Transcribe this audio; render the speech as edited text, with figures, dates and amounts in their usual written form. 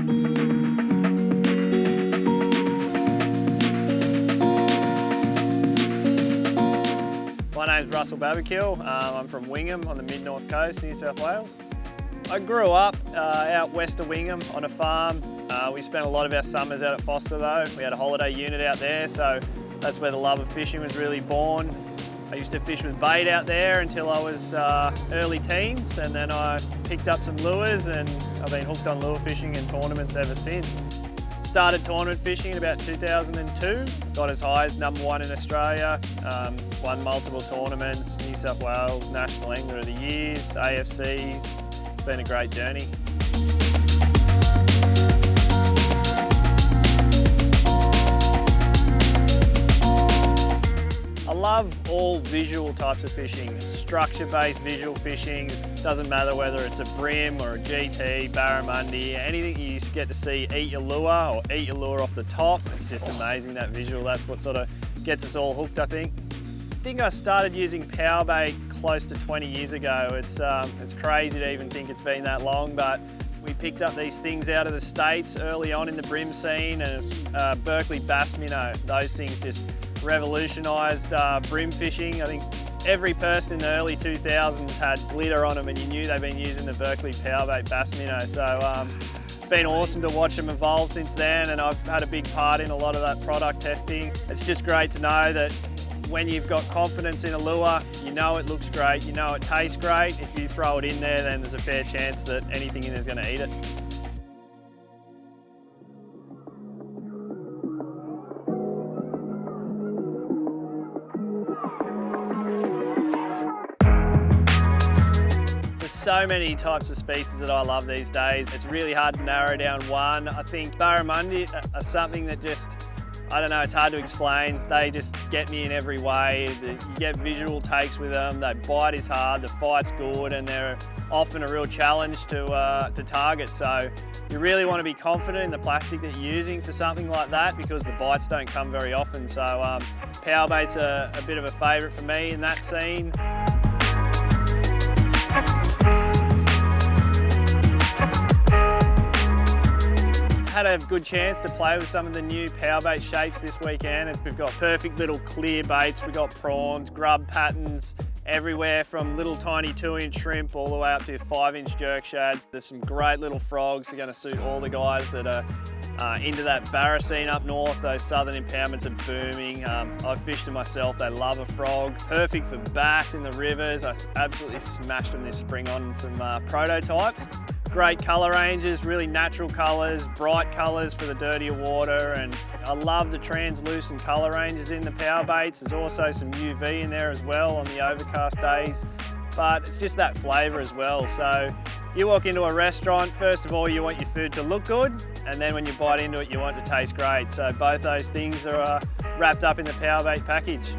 My name's Russell Babekuhl. I'm from Wingham on the mid-north coast, New South Wales. I grew up out west of Wingham on a farm. We spent a lot of our summers out at Foster though. We had a holiday unit out there, so that's where the love of fishing was really born. I used to fish with bait out there until I was early teens, and then I picked up some lures and I've been hooked on lure fishing and tournaments ever since. Started tournament fishing in about 2002, got as high as #1 in Australia, won multiple tournaments, New South Wales, National Angler of the Years, AFCs. It's been a great journey. I love all visual types of fishing, structure-based visual fishing. It doesn't matter whether it's a brim or a GT, barramundi, anything you get to see eat your lure or eat your lure off the top. It's just amazing, that visual. That's what sort of gets us all hooked, I think. I started using PowerBait close to 20 years ago. It's crazy to even think it's been that long, but we picked up these things out of the States early on in the brim scene, and it's Berkley bass minnow. Those things just revolutionised brim fishing. I think every person in the early 2000s had glitter on them, and you knew they'd been using the Berkley PowerBait bass minnow. So it's been awesome to watch them evolve since then, and I've had a big part in a lot of that product testing. It's just great to know that when you've got confidence in a lure, you know it looks great, you know it tastes great. If you throw it in there, then there's a fair chance that anything in there is going to eat it. There's so many types of species that I love these days. It's really hard to narrow down one. I think barramundi are something that just, I don't know, it's hard to explain. They just get me in every way. You get visual takes with them, they bite is hard, the fight's good, and they're often a real challenge to target. So you really want to be confident in the plastic that you're using for something like that, because the bites don't come very often. So PowerBait's a bit of a favourite for me in that scene. Had a good chance to play with some of the new PowerBait shapes this weekend. We've got perfect little clear baits, we've got prawns, grub patterns, everywhere from little tiny 2-inch shrimp all the way up to 5-inch jerk shads. There's some great little frogs that are going to suit all the guys that are into that barra scene up north. Those southern impoundments are booming. I've fished them myself, they love a frog. Perfect for bass in the rivers. I absolutely smashed them this spring on some prototypes. Great colour ranges, really natural colours, bright colours for the dirtier water, and I love the translucent colour ranges in the PowerBaits. There's also some UV in there as well on the overcast days, but it's just that flavour as well. So you walk into a restaurant, first of all you want your food to look good, and then when you bite into it you want it to taste great. So both those things are wrapped up in the PowerBait package.